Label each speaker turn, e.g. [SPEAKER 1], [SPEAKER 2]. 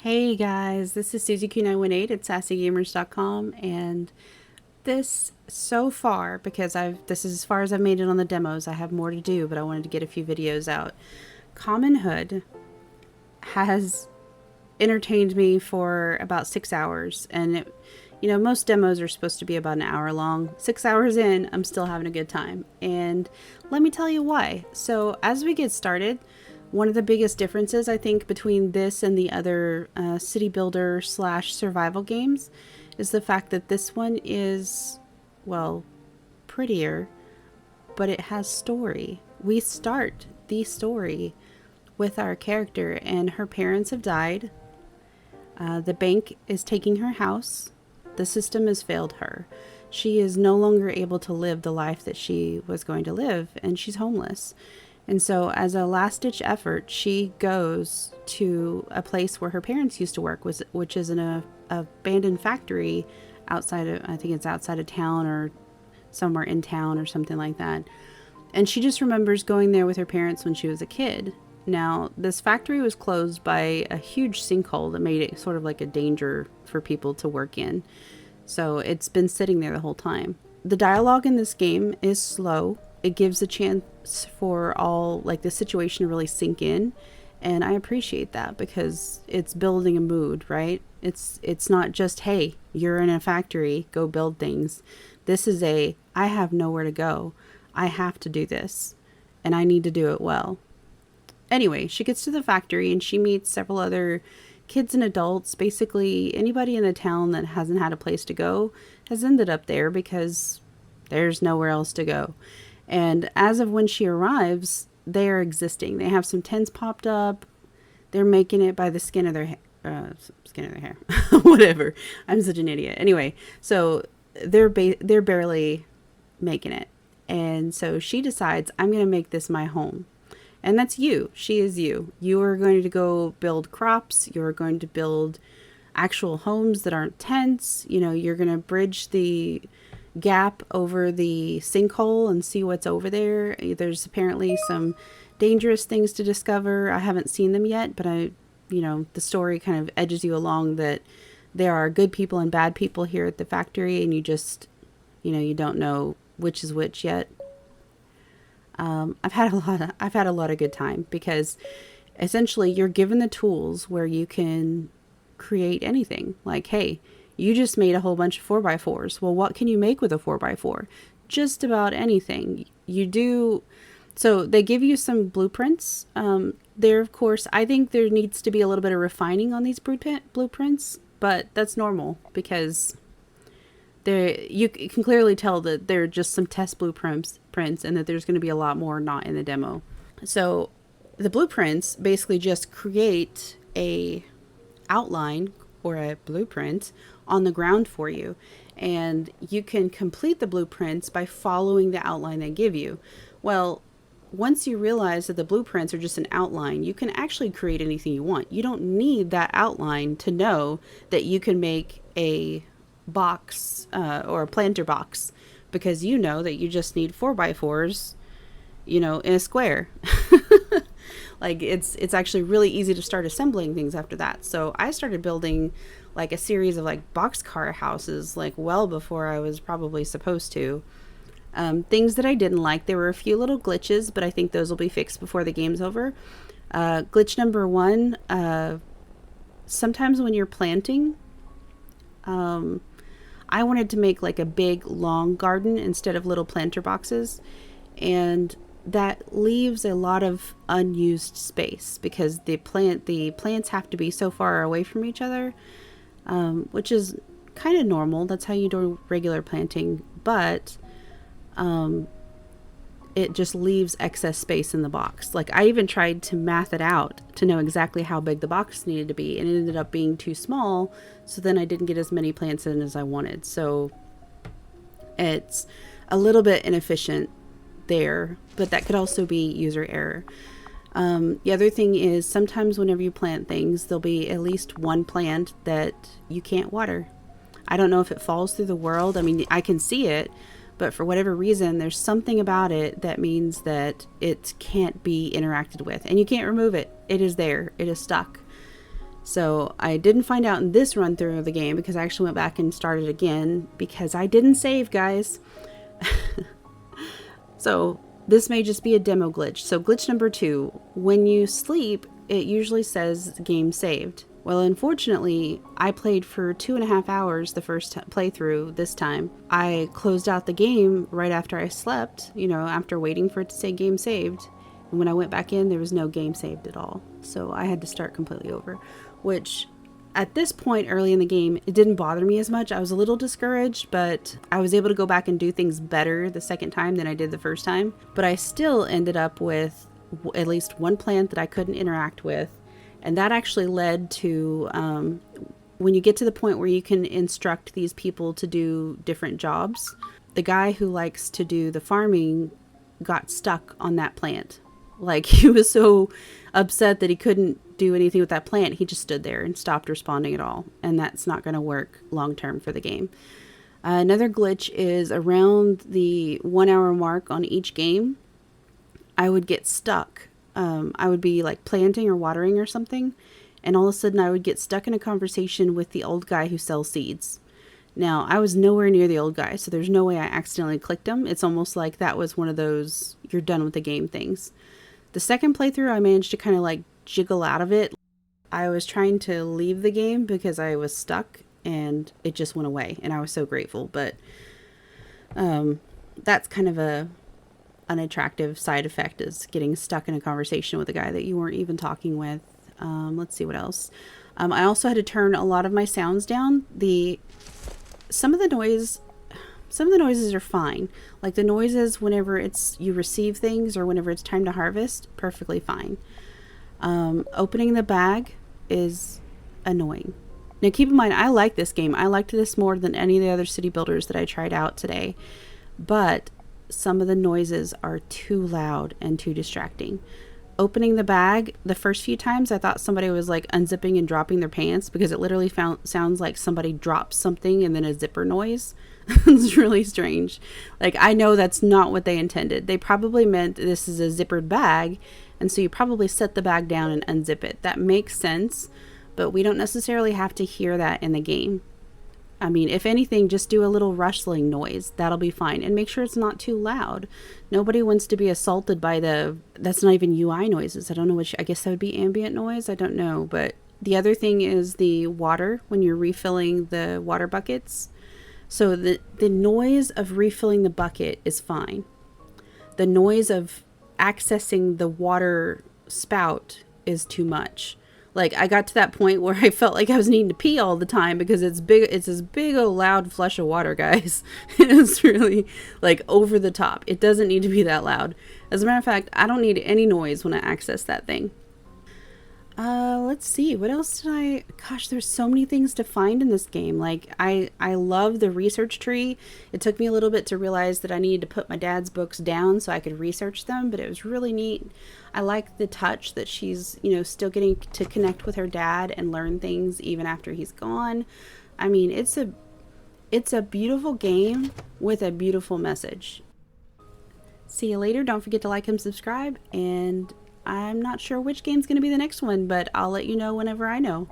[SPEAKER 1] Hey guys, this is Susie Q918 at sassygamers.com, and this so far, because this is as far as I've made it on the demos. I have more to do, but I wanted to get a few videos out. Common Hood has entertained me for about 6 hours, and most demos are supposed to be about an hour long. 6 hours in, I'm still having a good time, and let me tell you why. So as we get started, one of the biggest differences, I think, between this and the other city builder slash survival games is the fact that this one is, well, prettier, but it has story. We start the story with our character, and her parents have died. The bank is taking her house. The system has failed her. She is no longer able to live the life that she was going to live, and she's homeless. And so, as a last-ditch effort, she goes to a place where her parents used to work, which is in a abandoned factory outside of, I think it's outside of town or somewhere in town or something like that. And she just remembers going there with her parents when she was a kid. Now, this factory was closed by a huge sinkhole that made it sort of like a danger for people to work in. So it's been sitting there the whole time. The dialogue in this game is slow. It gives a chance for all, like, the situation to really sink in. And I appreciate that because it's building a mood, right? It's not just, hey, you're in a factory, go build things. This is I have nowhere to go. I have to do this. And I need to do it well. Anyway, she gets to the factory and she meets several other kids and adults. Basically, anybody in the town that hasn't had a place to go has ended up there because there's nowhere else to go. And as of when she arrives, they are existing. They have some tents popped up. They're making it by the skin of their hair. Whatever. I'm such an idiot. Anyway, so they're barely making it. And so she decides, I'm going to make this my home. And that's you. She is you. You are going to go build crops. You're going to build actual homes that aren't tents. You're going to bridge the gap over the sinkhole and see what's over there. There's apparently some dangerous things to discover. I haven't seen them yet, but the story kind of edges you along that there are good people and bad people here at the factory, and you just, you don't know which is which yet. I've had a lot of good time because essentially you're given the tools where you can create anything. Like, hey, you just made a whole bunch of 4x4s. Well, what can you make with a 4x4? Just about anything. You do. So they give you some blueprints. There, of course, I think there needs to be a little bit of refining on these blueprints, but that's normal because you can clearly tell that they're just some test blueprints and that there's going to be a lot more not in the demo. So the blueprints basically just create a outline or a blueprint on the ground for you, and you can complete the blueprints by following the outline they give you. Well, once you realize that the blueprints are just an outline, you can actually create anything you want. You don't need that outline to know that you can make a box or a planter box, because you know that you just need 4x4s, in a square. Like, it's actually really easy to start assembling things after that. So I started building like a series of like boxcar houses, like well before I was probably supposed to. Things that I didn't like, there were a few little glitches, but I think those will be fixed before the game's over. Glitch number one, sometimes when you're planting, I wanted to make like a big long garden instead of little planter boxes, and that leaves a lot of unused space because the plants have to be so far away from each other, which is kind of normal. That's how you do regular planting, but it just leaves excess space in the box. Like, I even tried to math it out to know exactly how big the box needed to be, and it ended up being too small, so then I didn't get as many plants in as I wanted. So it's a little bit inefficient there, but that could also be user error. The other thing is, sometimes whenever you plant things, there'll be at least one plant that you can't water. I don't know if it falls through the world. I mean, I can see it, but for whatever reason, there's something about it that means that it can't be interacted with, and you can't remove it. It is there. It is stuck. So I didn't find out in this run through of the game because I actually went back and started again because I didn't save, guys. So this may just be a demo glitch. So glitch number 2, when you sleep, it usually says game saved. Well, unfortunately, I played for 2.5 hours the first playthrough this time. I closed out the game right after I slept, you know, after waiting for it to say game saved. And when I went back in, there was no game saved at all. So I had to start completely over, which at this point early in the game, it didn't bother me as much. I was a little discouraged, but I was able to go back and do things better the second time than I did the first time. But I still ended up with at least one plant that I couldn't interact with. And that actually led to when you get to the point where you can instruct these people to do different jobs, the guy who likes to do the farming got stuck on that plant. Like, he was so upset that he couldn't do anything with that plant. He just stood there and stopped responding at all. And that's not going to work long term for the game. Another glitch is around the 1 hour mark on each game, I would get stuck. I would be like planting or watering or something, and all of a sudden I would get stuck in a conversation with the old guy who sells seeds. Now, I was nowhere near the old guy, so there's no way I accidentally clicked him. It's almost like that was one of those you're done with the game things. The second playthrough, I managed to kind of like jiggle out of it. I was trying to leave the game because I was stuck and it just went away, and I was so grateful. But that's kind of a unattractive side effect, is getting stuck in a conversation with a guy that you weren't even talking with. Let's see what else. I also had to turn a lot of my sounds down. Some of the noises are fine. Like the noises whenever you receive things or whenever it's time to harvest, perfectly fine. Opening the bag is annoying. Now keep in mind, I like this game. I liked this more than any of the other city builders that I tried out today. But some of the noises are too loud and too distracting. Opening the bag, the first few times I thought somebody was like unzipping and dropping their pants, because it literally sounds like somebody drops something and then a zipper noise. It's really strange. Like, I know that's not what they intended. They probably meant this is a zippered bag, and so you probably set the bag down and unzip it. That makes sense, but we don't necessarily have to hear that in the game. I mean, if anything, just do a little rustling noise. That'll be fine. And make sure it's not too loud. Nobody wants to be assaulted by that's not even UI noises. I don't know I guess that would be ambient noise. I don't know. But the other thing is the water, when you're refilling the water buckets. So the noise of refilling the bucket is fine. The noise of accessing the water spout is too much. Like, I got to that point where I felt like I was needing to pee all the time because it's this big old loud flush of water, guys. It's really like over the top. It doesn't need to be that loud. As a matter of fact, I don't need any noise when I access that thing. Let's see, what else gosh, there's so many things to find in this game. Like, I love the research tree. It took me a little bit to realize that I needed to put my dad's books down so I could research them, but it was really neat. I like the touch that she's, still getting to connect with her dad and learn things even after he's gone. I mean, it's a beautiful game with a beautiful message. See you later. Don't forget to like and subscribe, and I'm not sure which game's going to be the next one, but I'll let you know whenever I know.